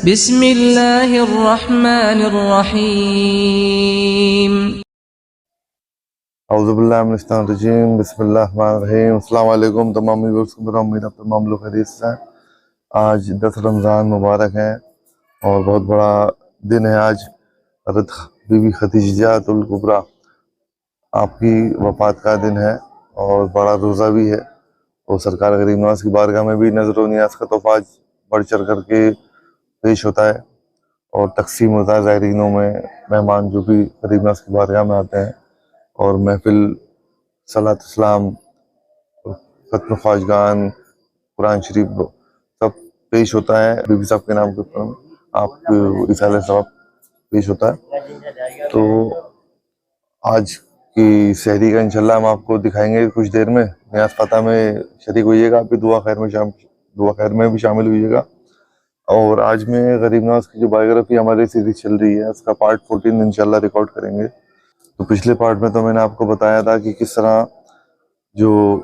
बिस्मिल्लाहिर्रहमानिर्रहीम। औज़ुबिल्लाहिमिनश्शैतानिर्रजीम बिस्मिल्लाहिर्रहमानिर्रहीम। अस्सलाम वालेकुम तमाम व्यूअर्स को मेरा उम्मीद है तमाम लोग खैरियत से हैं। आज 10 रमज़ान मुबारक है और बहुत बड़ा दिन है आज। हज़रत बीबी खदीजातुल कुबरा आपकी वफ़ात का दिन है और बड़ा रोज़ा भी है। और सरकार गरीब नवाज की बारगाह में भी नज़र व नियाज़ का तोहफ़ा बढ़ चढ़ करके पेश होता है और तक़सीम होता है ज़ायरीनों में। मेहमान जो भी गरीब नवाज की बारगाह में आते हैं और महफिल सलात इस्लाम, खत्म ख्वाजगान, कुरान शरीफ सब पेश होता है। बीबी साहब के नाम के ऊपर आप इसाले सवाब पेश होता है। तो आज की सहरी का इंशाल्लाह हम आपको दिखाएंगे कुछ देर में। न्याज़ फ़ाता में शरीक होइएगा, आप भी दुआ खैर में भी शामिल होइएगा। और आज में गरीब नवाज की जो बायोग्राफी हमारी सीरीज चल रही है उसका पार्ट 14 इंशाल्लाह रिकॉर्ड करेंगे। तो पिछले पार्ट में तो मैंने आपको बताया था कि किस तरह जो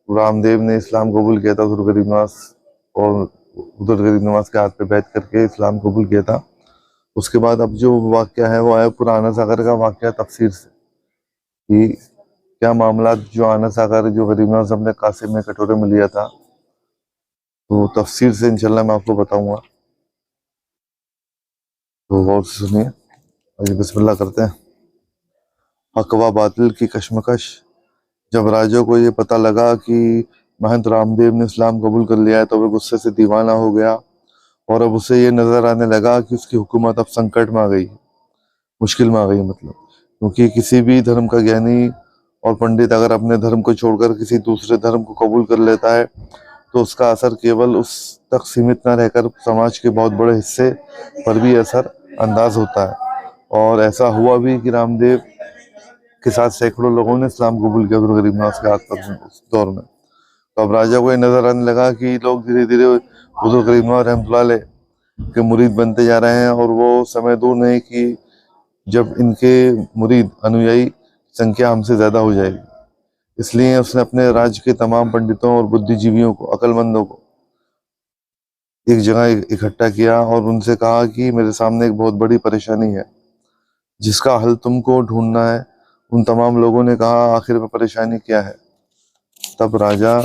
रामदेव ने इस्लाम कबूल किया था हुज़ूर गरीब नवाज, और हुज़ूर गरीब नवाज के हाथ पे बैठ करके इस्लाम कबूल किया था। उसके बाद अब जो वाक़या है वो आया पूरा आना सागर का वाक़या तफसीर से, कि क्या मामला जो आना सागर जो गरीब नवाज अपने कासिम में कटोरे में लिया था, तो तफसीर से इंशाल्लाह मैं आपको बताऊंगा। तो गौर से सुनिए। आइए बिस्मिल्लाह करते हैं। हक व बातिल की कशमकश। जब राजा को ये पता लगा कि महंत रामदेव ने इस्लाम कबूल कर लिया है तो वह गुस्से से दीवाना हो गया और अब उसे ये नजर आने लगा कि उसकी हुकूमत अब संकट में आ गई, मुश्किल में आ गई। मतलब क्योंकि किसी भी धर्म का ज्ञानी और पंडित अगर अपने धर्म को छोड़कर किसी दूसरे धर्म को कबूल कर लेता है तो उसका असर केवल उस तक सीमित न रहकर समाज के बहुत बड़े हिस्से पर भी असर अंदाज होता है। और ऐसा हुआ भी कि रामदेव के साथ सैकड़ों लोगों ने इस्लाम कबूल किया गरीब नवाज के हाथ पर उस दौर में। तो अब राजा को ये नजर आने लगा कि लोग धीरे धीरे हुज़ूर गरीब नवाज रहमतुल्लाह अलैह के मुरीद बनते जा रहे हैं और वो समय दूर नहीं कि जब इनके मुरीद अनुयायी संख्या हमसे ज्यादा हो जाएगी। इसलिए उसने अपने राज्य के तमाम पंडितों और बुद्धिजीवियों को, अक्लमंदों को एक जगह इकट्ठा किया और उनसे कहा कि मेरे सामने एक बहुत बड़ी परेशानी है जिसका हल तुमको ढूंढना है। उन तमाम लोगों ने कहा आखिर में परेशानी क्या है? तब राजा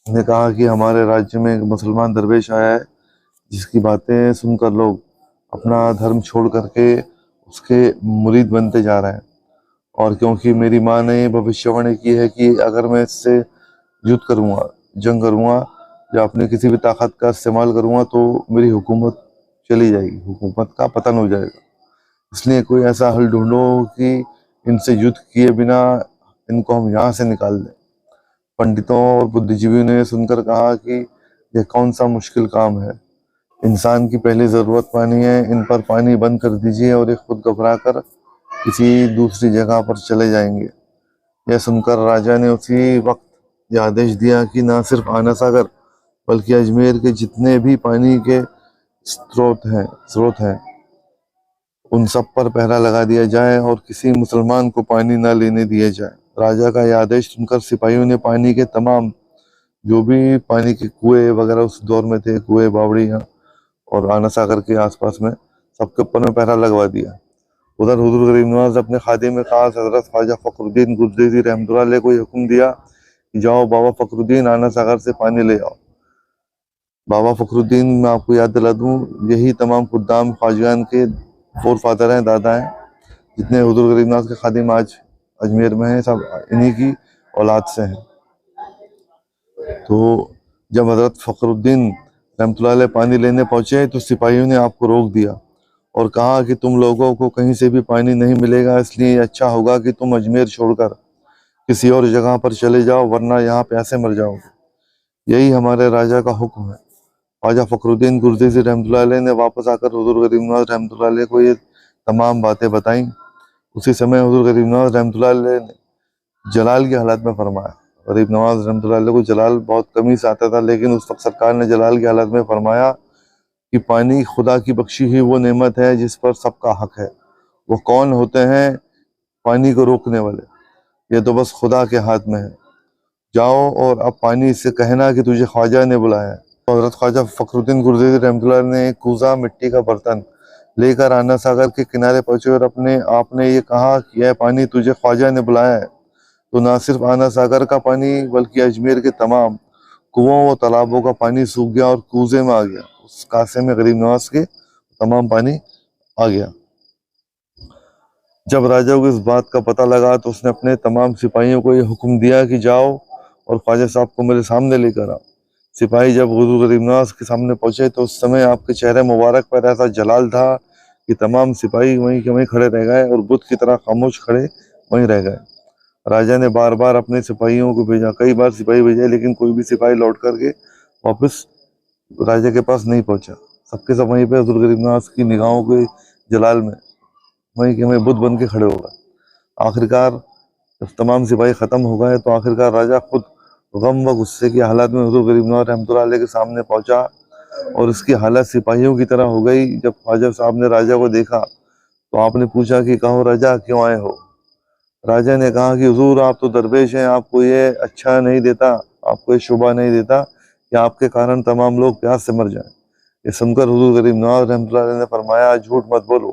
ने कहा कि हमारे राज्य में एक मुसलमान दरवेश आया है जिसकी बातें सुनकर लोग अपना धर्म छोड़ करके उसके मुरीद बनते जा रहे हैं। और क्योंकि मेरी माँ ने भविष्यवाणी की है कि अगर मैं इससे युद्ध करूँगा, जंग करूँगा या अपने किसी भी ताकत का इस्तेमाल करूँगा तो मेरी हुकूमत चली जाएगी, हुकूमत का पतन हो जाएगा। इसलिए कोई ऐसा हल ढूंढो कि इनसे युद्ध किए बिना इनको हम यहाँ से निकाल दें। पंडितों और बुद्धिजीवियों ने सुनकर कहा कि यह कौन सा मुश्किल काम है, इंसान की पहली ज़रूरत पानी है, इन पर पानी बंद कर दीजिए और ये खुद घबरा कर किसी दूसरी जगह पर चले जाएंगे। यह सुनकर राजा ने उसी वक्त यह आदेश दिया कि न सिर्फ आना सागर बल्कि अजमेर के जितने भी पानी के स्रोत हैं उन सब पर पहरा लगा दिया जाए और किसी मुसलमान को पानी न लेने दिया जाए। राजा का यह आदेश सुनकर सिपाहियों ने पानी के तमाम जो भी पानी के कुएं वगैरह उस दौर में थे, कुएं बावड़ियाँ और आना सागर के आसपास में, सबके ऊपर में पहरा लगवा दिया। उधर हुजूर गरीब नवाज अपने खादिम में खास हजरत ख्वाजा फखरुद्दीन गुरदेजी रहमतुल्लाह अलैह को हुक्म दिया कि जाओ बाबा फखरुद्दीन आना सागर से पानी ले आओ। बाबा फखरुद्दीन, मैं आपको याद दिला दूं, यही तमाम खुद्दाम ख्वाजगान के फोर फादर हैं, दादा हैं। जितने हुजूर गरीब नवाज के खादिम आज अजमेर में हैं सब इन्हीं की औलाद से हैं। तो जब हजरत फखरुद्दीन रहमतुल्लाह अलैह पानी लेने पहुंचे तो सिपाहियों ने आपको रोक दिया और कहा कि तुम लोगों को कहीं से भी पानी नहीं मिलेगा, इसलिए अच्छा होगा कि तुम अजमेर छोड़कर किसी और जगह पर चले जाओ वरना यहाँ प्यासे मर जाओगे। यही हमारे राजा का हुक्म है। ख्वाजा फखरुद्दीन गुरदेजी रहमतुल्लाह अलैह ने वापस आकर हुजूर गरीब नवाज रहमतुल्लाह अलैह को ये तमाम बातें बताईं। उसी समय हुजूर गरीब नवाज रहमतुल्लाह अलैह ने जलाल की हालत में फरमाया। गरीब नवाज रहमतुल्लाह अलैह को जलाल बहुत कमी से आता था, लेकिन उस वक्त सरकार ने जलाल की हालत में फरमाया कि पानी खुदा की बख्शी हुई वो नेमत है जिस पर सबका हक है। वो कौन होते हैं पानी को रोकने वाले? ये तो बस खुदा के हाथ में है। जाओ और अब पानी से कहना कि तुझे ख्वाजा ने बुलाया है। तो हजरत ख्वाजा फखरुद्दीन गुरजेरी रहमतुल्लाह ने एक कूजा मिट्टी का बर्तन लेकर आना सागर के किनारे पहुंचे और अपने आपने ये कहा कि यह पानी तुझे ख्वाजा ने बुलाया है। तो ना सिर्फ आना सागर का पानी बल्कि अजमेर के तमाम कुओं और तालाबों का पानी सूख गया और कूजे में आ गया। उस कासे में गरीब नवाज के तमाम पानी आ गया। जब राजा को इस बात का पता लगा तो उसने अपने तमाम सिपाहियों को यह हुक्म दिया कि जाओ और ख्वाजा साहब को मेरे सामने लेकर आओ। सिपाही जब हुजूर गरीब नवाज के सामने पहुंचे तो उस समय आपके चेहरे मुबारक पर ऐसा जलाल था कि तमाम सिपाही वहीं के वहीं खड़े रह गए और बुत की तरह खामोश खड़े वहीं रह गए। राजा ने बार बार अपने सिपाहियों को भेजा, कई बार सिपाही भेजे, लेकिन कोई भी सिपाही लौट करके वापस राजा के पास नहीं पहुंचा। सबके सब वहीं पे हुजूर गरीब नवाज की निगाहों के जलाल में वहीं के वहीं बुत बन के खड़े हो गए। आखिरकार जब तमाम सिपाही खत्म हो गए तो आखिरकार राजा खुद गम व गुस्से की हालत में हुजूर गरीब नवाज रहमतुल्लाह अलैह के सामने पहुंचा और इसकी हालत सिपाहियों की तरह हो गई। जब ख्वाजा साहब ने राजा को देखा तो आपने पूछा कि कहो राजा क्यों आए हो। राजा ने कहा कि हुजूर आप तो दरवेश हैं, आपको ये अच्छा नहीं देता, आपको ये शोभा नहीं देता कि आपके कारण तमाम लोग प्यास से मर जाएं। ये सुनकर हुजूर गरीब नवाज रहमतुल्लाह अलैह ने फरमाया, झूठ मत बोलो,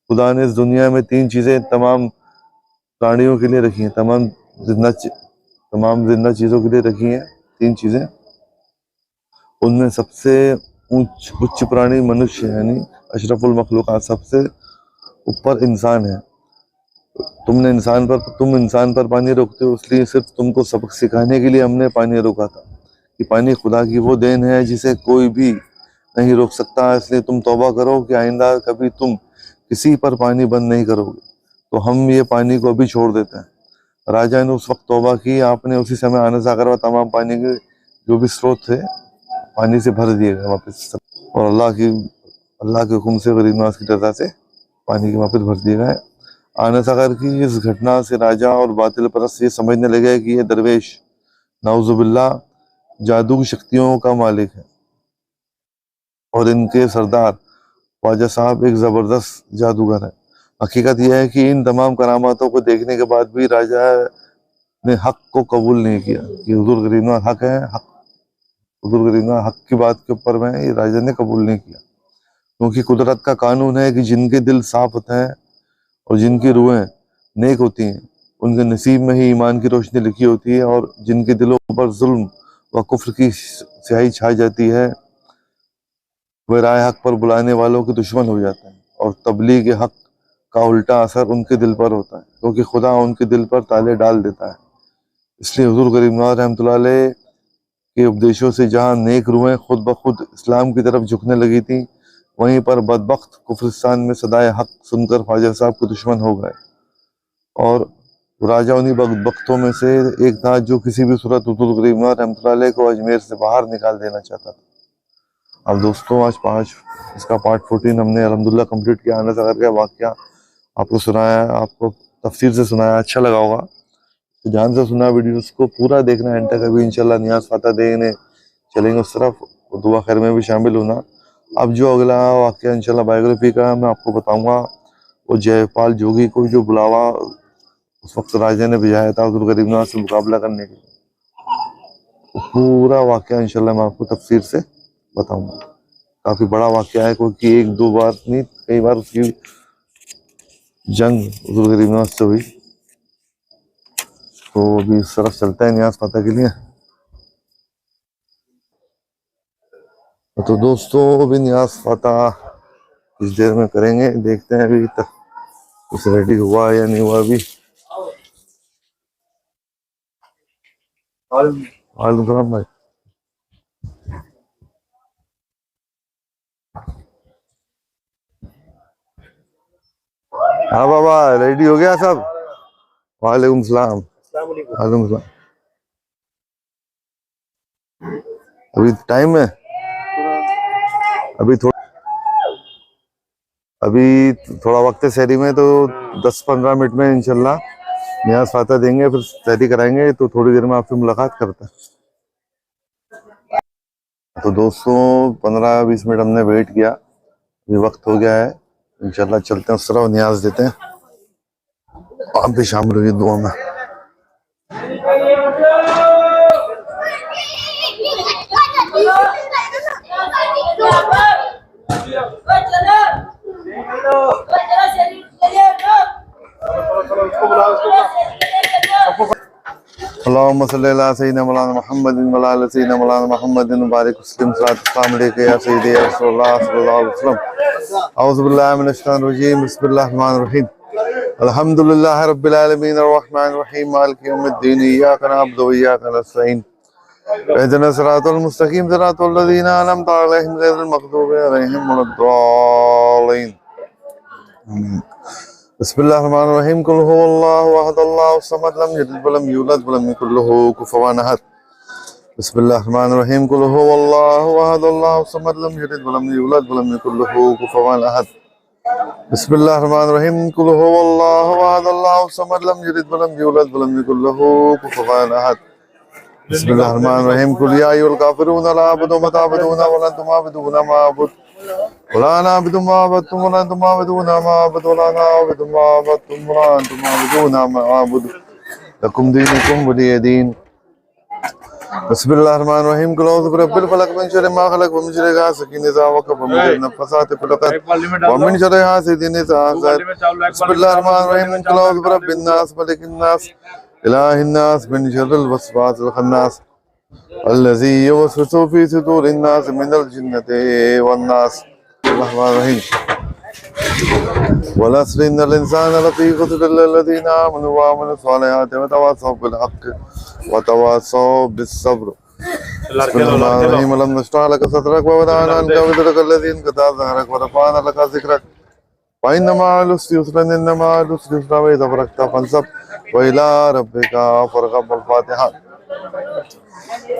खुदा ने इस दुनिया में तीन चीजें तमाम प्राणियों के लिए रखी हैं, तमाम जिंदा चीजों के लिए रखी हैं। तीन चीजें, उनमें सबसे उच्च प्राणी मनुष्य यानी अशरफुल मखलूकात, सबसे ऊपर इंसान है। तुम इंसान पर पानी रोकते हो, इसलिए सिर्फ तुमको सबक सिखाने के लिए हमने पानी रोका था कि पानी खुदा की वो देन है जिसे कोई भी नहीं रोक सकता। इसलिए तुम तौबा करो कि आइंदा कभी तुम किसी पर पानी बंद नहीं करोगे। तो हम ये पानी को अभी छोड़ देते हैं। राजा ने उस वक्त तौबा की। आपने उसी समय आना सागर व तमाम पानी के जो भी स्रोत थे पानी से भर दिए गए वापस, और अल्लाह के हुक्म से गरीब नवाज की रजा से पानी के वापस भर दिए गए। आना सागर की इस घटना से राजा और बातिल परस्त ये समझने लगे कि ये दरवेश नाउजुबिल्लाह जादू की शक्तियों का मालिक है और इनके सरदार ख्वाजा साहब एक जबरदस्त जादूगर है। हकीकत यह है कि इन तमाम करामातों को देखने के बाद भी राजा ने हक को कबूल नहीं किया कि हुजूर गरीब नवाज हक है। हुजूर गरीब नवाज हक की बात के ऊपर में ये राजा ने कबूल नहीं किया, क्योंकि कुदरत का कानून है कि जिनके दिल साफ होते हैं और जिनकी रूहें नेक होती हैं उनके नसीब में ही ईमान की रोशनी लिखी होती है, और जिनके दिलों पर जुल्म व कुफ्र की स्याही छाई जाती है वे राह हक पर बुलाने वालों के दुश्मन हो जाते हैं, और तबलीग हक का उल्टा असर उनके दिल पर होता है, क्योंकि खुदा उनके दिल पर ताले डाल देता है। इसलिए हुजूर गरीब नवाज रहमतुल्लाह अलैह के उपदेशों से जहाँ नेक रूहें खुद ब खुद इस्लाम की तरफ झुकने लगी थी, वहीं पर बदबख्त कुफरिस्तान में सदाए हक सुनकर ख्वाजा साहब के दुश्मन हो गए। और राजा उन्हीं बदबख्तों में से एक था जो किसी भी सूरत हुजूर गरीब नवाज रहमतुल्लाह अलैह को अजमेर से बाहर निकाल देना चाहता था। अब दोस्तों आज इसका पार्ट 14 हमने अल्हम्दुलिल्लाह कंप्लीट किया। आना सागर का वाकया आपको सुनाया, आपको तफसीर से सुनाया, अच्छा लगा होगा तो ध्यान से सुना, वीडियो को पूरा देखना एंड तक। अभी इंशाल्लाह नियाज फाता देने चलेंगे उस तरफ, और दुआ खैर में भी शामिल होना। अब जो अगला वाकया इंशाल्लाह बायोग्राफी का मैं आपको बताऊंगा, वो जयपाल जोगी को जो बुलावा उस वक्त राजा ने भेजाया था हुजूर गरीब नवाज से मुकाबला करने के लिए, पूरा वाकया इंशाल्लाह मैं आपको तफसीर से बताऊंगा। काफी बड़ा वाकया है, क्योंकि एक दो बार नहीं कई बार उसकी जंग हुजूर गरीब नवाज से हुई। तो अभी इस तरफ चलता है नियाज फाता के लिए। तो दोस्तों अभी नियाज फाता इस देर में करेंगे, देखते हैं अभी तक कुछ रेडी हुआ या नहीं हुआ। अभी वालेकुम सलाम भाई। हाँ बाबा रेडी हो गया सब। वालेकुम सलाम। वालेकुम सलाम। अभी टाइम है, अभी थोड़ा वक्त है शहरी में, तो 10-15 मिनट में इंशाल्लाह नियाज फाता देंगे, फिर तैयारी कराएंगे। तो थोड़ी देर में आपसे मुलाकात करते हैं। तो दोस्तों 15-20 मिनट हमने वेट किया, अभी वक्त हो गया है, इंशाल्लाह चलते हैं उस तरह, नियाज देते हैं। आप भी शामिल हुई दुआ में। अल्लाहुम्मा सल्ली अला सय्यिदिना मौलाना मुहम्मदिन व अला सय्यिदिना मौलाना मुहम्मदिन बारिक वसल्लिम सल्लल्लाहु अलैहि या सय्यिदी या रसूलल्लाह सल्लल्लाहु अलैहि वसल्लम। औज़ु बिल्लाहि मिनश शैतानिर रजीम। बिस्मिल्लाहिर रहमानिर रहीम। अल्हम्दुलिल्लाहि रब्बिल आलमीन अर्रहमानिर रहीम मालिकि यौमिद्दीन इय्याका नअबुदु व इय्याका नस्तईन इहदिनस सिरातल मुस्तकीम सिरातल लज़ीना अनअमता अलैहिम गैरिल मग़दूबि अलैहिम वलद्दालीन। बिस्मिल्लाहिर्रहमानिर्रहीम। कुल हुवल्लाहु अहद अल्लाहु समद लम यलिद व लम यूलद व लम यकुल लहू कुफुवन अहद। बिस्मिल्लाहिर्रहमानिर्रहीम। कुल हुवल्लाहु अहद अल्लाहु समद लम यलिद व लम यूलद व लम यकुल लहू कुफुवन अहद। बिस्मिल्लाहिर्रहमानिर्रहीम। कुल हुवल्लाहु अहद अल्लाहु समद लम यलिद व लम यूलद व लम यकुल लहू कुफुवन अहद। बिस्मिल्लाहिर्रहमानिर्रहीम। कुल या अय्युहल काफिरून ला अअबुदु मा तअबुदूना व ला अंतुम आबिदूना मा अअबुद वला अना आबिदु मा अबदतुम वला अंतुम आबिदूना मा अअबुदु वला अना आबिदु मा अबदतुम वला अंतुम आबिदूना मा अअबुद लकुम दीनुकुम वलिय दीन। बिस्मिल्लाहिर्रहमानिर्रहीम। कुल औज़ु बिरब्बिल फलक मिन शर्रि मा खलक व मिन शर्रि गासिकिन इज़ा वक़ब व मिन शर्रि नफ़्फ़ासाति फ़िल उक़द व मिन शर्रि हासिदिन इज़ा हसद। बिस्मिल्लाहिर्रहमानिर्रहीम। कुल औज़ु बिरब्बिन नास मलिकिन नास इलाहिन नास मिन शर्रिल वस्वासिल खन्नास अल्लज़ी युवस्विसु फ़ी सुदूरिन नास मिनल जिन्नति वन नास। बिस्मिल्लाहिर्रहमानिर्रहीम। वल अस्रि इन्नल इंसाना लफ़ी ख़ुस्र इल्ला लल्लज़ीना आमनु व अमिलुस सालिहाति व तवासौ बिल हक़्क़ि व तवासौ बिस्सब्र। बिस्मिल्लाहिर्रहमानिर्रहीम। अलम नशरह लक सदरक व वदअना अन्का विज़रक अल्लज़ी अनक़ज़ा ज़हरक व रफ़अना लक ज़िक्रक व इन्न मअल उसरि युस्रन इन्न मअल उसरि युस्रा व इज़ा फ़रग़त फ़ंसब व इला रब्बिका फ़रग़ब। अल फ़ातिहा।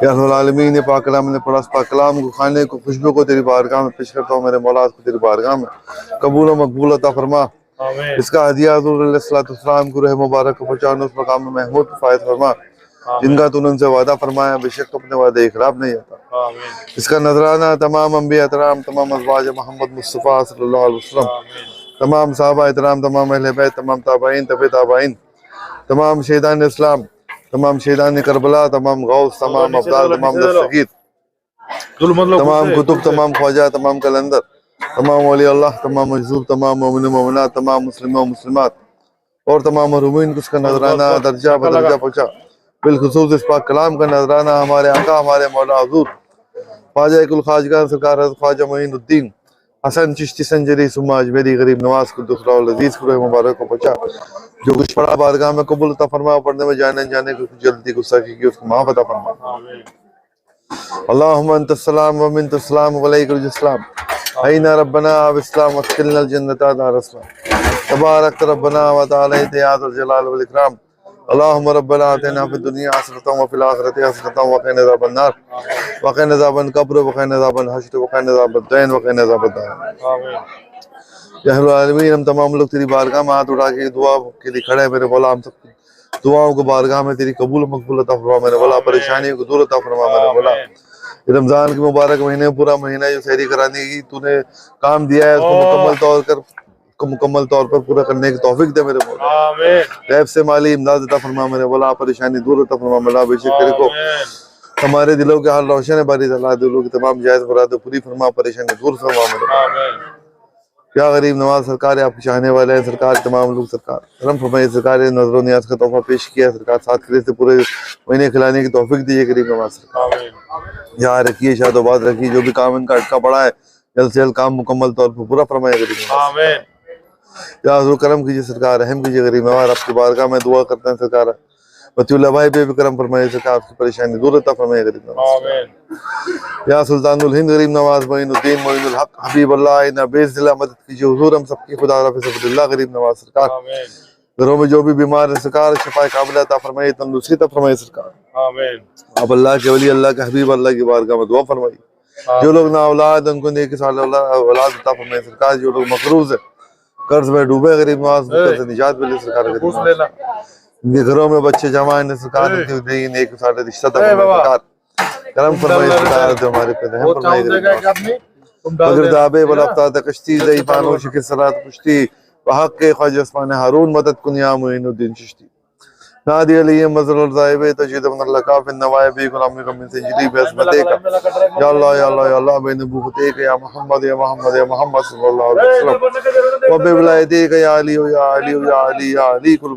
या रब्बुल आलमीन, पाक कलाम ने पढ़ा पाक कलाम को खाने को खुशबू को तेरी बारगाह में पेश करता हूँ। मेरे मौला को तेरी बारगाह में कबूल और मकबूल अता फरमा। इसका हदिया हुज़ूर अलैहिस्सलाम को रह मुबारक को पहुंचाने उस मकाम में महमूद फायद फरमा जिनका तूने उनसे वादा फरमाया, बेशक तो अपने वादे खिलाफ नहीं आता। इसका नजराना तमाम अंबिया इतराम, तमाम अज़वाज मोहम्मद मुस्तफ़ा सल्लल्लाहु अलैहि वसल्लम, तमाम सहाबा इतराम, तमाम अहले बैत, तमाम ताबईन, तबे ताबईन, तमाम शहीदान इस्लाम, तमाम शहीदान करबला, तमाम गौस, तमाम अब्दाल, तमाम दस्तगीर, तमाम कुतुब, तमाम ख्वाजा, तमाम कलंदर, तमाम वली अल्लाह, तमाम मजदूब, तमाम मोमिन मोमिनात, तमाम मुस्लिम और मुस्लिमात और तमाम महरूमीन को उसका नजराना दर्जा बदर्जा पहुँचा। बिलखुसूस इस पाक कलाम का नजराना हमारे आका हमारे मौला हुज़ूर ख्वाजा कुल खाजगान सरकार ख्वाजा मोइनुद्दीन हसन चिश्ती संजरी सुम्मा अजमेरी गरीब नवाज को दूसरा लजीज को मुबारक को पहुँचा। जो कुछ पढ़ा बारगाह में कबूल अता फरमा, पढ़ने में जाने जाने को जल्दी गुस्ताखी की उसको माफ़ अता फरमा। अल्लाहुम्मा अंतस्सलाम व मिनतस्सलाम व अलैकुल सलाम अयना रब्बना बिस्लाम वदखिलनल जन्नता दारस्सलाम तबारक रब्बना व तआला या ज़ुल जलाल वल इकराम। अल्लाहुम्मा रब्बना आतिना फिद दुनिया हसनतन व फिल आखिरति हसनतन व क़िना अज़ाबन नार व क़िना अज़ाबल क़ब्र व क़िना अज़ाबल हश्र व क़िना अज़ाबद दीन व क़िना अज़ाबद दार। आमीन। या रब्बुल आलमीन, हम तमाम लोग तेरी बारगाह में हाथ उठा के दुआ के लिए खड़े हैं। मेरे मौला हम सब दुआओं को बारगाह में तेरी कबूल मकबूल अता फरमा। मेरे मौला परेशानियों को दूर अता फरमा। मेरे मौला रमजान के मुबारक महीने पूरा महीना जो सहरी कराने की तूने काम दिया है उसको मुकम्मल तौर पर पूरा करने की तौफीक दे मेरे मौला। गैब से माली इमदाद अता फरमा। मेरे मौला परेशानी दूर अता फरमा। मौला बेशक तेरे को हमारे दिलों के हाल रोशन है बारी अल्लाह, दिलों की तमाम जायज़ मुरादें पूरी फरमा, परेशानी दूर फरमा मेरे मौला। क्या गरीब नवाज सरकार है, आपके चाहने वाले हैं सरकार, तमाम लोग सरकार करम फरमाइए। सरकार ने नजर नियाज का तोहफा पेश किया, सरकार साथ खिले से पूरे महीने खिलाने की तौफीक दीजिए गरीब नवाज सरकार। यहाँ रखिए, शादोबाद रखिए, जो भी काम इनका अटका पड़ा है जल्द से जल्द काम मुकम्मल तौर पर पूरा फरमाइए गरीब नवाज। या हुज़ूर करम कीजिए सरकार, रहम कीजिए गरीब नवाज। आपकी बारगाह में दुआ करते हैं सरकार, बतियुल्लाह भाई पे भी करम फरमाइए सरकार, आपकी परेशानी दूर अता फरमाइए गरीब नवाज। या सुल्तानुल हिंद गरीब नवाज मोइनुद्दीन मोइनुल हक हबीबुल्लाह इन्ना बेज़िला मदद कीजिए हुज़ूर हम सबकी खुदा रफ़िज़ुल्लाह गरीब नवाज सरकार। घरों में जो भी बीमार है सरकार शफाए काबिल अता फरमाइए, तंदुरुस्ती अता फरमाइए सरकार। आमीन। आप अल्लाह के वली, अल्लाह के हबीब, अल्लाह की बारगाह में दुआ फरमाइए। जो लोग ना औलाद उनको नेक साल औलाद अता फरमाइए सरकार। जो लोग मकरूज है, कर्ज में डूबे गरीब नवाज से निजात मिले सरकार। इनके घरों में बच्चे जमा है सरकार, नेक साल रिश्ता अता फरमाइए सरकार। करम फरमाइए सरकार, जो हमारे पे रहम फरमाइए। हज़रत आबे वलफ्ता कश्ती ज़ईफ़ानो शिक सलात पुश्ती वहक़ के ख्वाजा उस्मान हारून मदद कुनिया मोइनुद्दीन चिश्ती नादी अली मज़ल ज़ाइबे तजीद मन लका फिन नवाइबी गुलामी कमिन से जिदी बेस्मते का या अल्लाह या अल्लाह या अल्लाह बेनबूवते का या मोहम्मद या मोहम्मद या मोहम्मद सल्लल्लाहु अलैहि वसल्लम व बिवलायते का या अली या अली या अली या अली कुल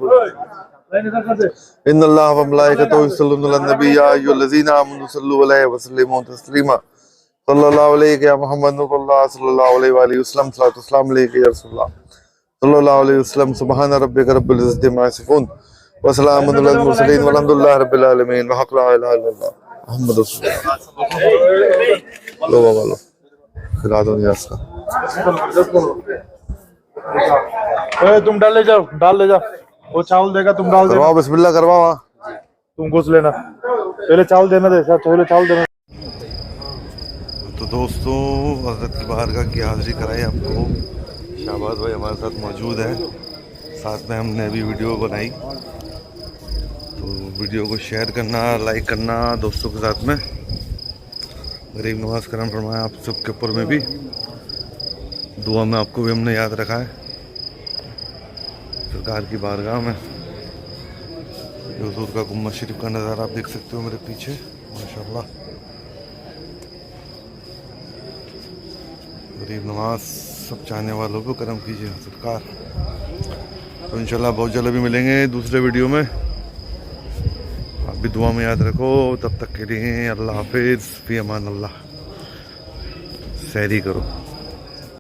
इन्नल्लाह व मलाइकतहु युसल्लूना अलन नबी या अय्युहल्लज़ीना आमनु सल्लु अलैहि व सल्लिमू तस्लीमा सल्लल्लाहु अलैहि या मुहम्मद सल्लल्लाहु अलैहि वसल्लम सल्लल्लाहु वसल्लम अलैहि या रसूलल्लाह सल्लल्लाहु अलैहि वसल्लम सुब्हान रब्बिका रब्बिल इज्जति अम्मा यसिफून व सलामुन अलल मुरसलीन वल्हम्दुलिल्लाहि रब्बिल आलमीन व हक़ ला इलाहा इल्लल्लाह मुहम्मद रसूलुल्लाह। लो बाबा लो खिला दो यार इसका। तुम डाल ले जाओ वो चावल देगा, तुम डाल देना। करवाओ बिस्मिल्लाह करवाओ। तुम घुस लेना, पहले चावल देना दे, पहले चावल देना। तो दोस्तों हज़रत की बारगाह की हाज़िरी कराई आपको। शाहबाज भाई हमारे साथ मौजूद है, साथ में हमने अभी वीडियो बनाई। तो वीडियो को शेयर करना, लाइक करना दोस्तों के साथ में। गरीब नवाज करम फरमाया आप सबके ऊपर में भी। दुआ में आपको भी हमने याद रखा है सरकार की बारगाह में। हुजूर का गुम्बद शरीफ का नज़ारा आप देख सकते हो मेरे पीछे माशाल्लाह। गरीब नवाज सब चाहने वालों को करम कीजिए सरकार। तो इंशाल्लाह बहुत जल्द भी मिलेंगे दूसरे वीडियो में। आप भी दुआ में याद रखो। तब तक के लिए अल्लाह हाफिज़, फी अमान अल्लाह। सहरी करो।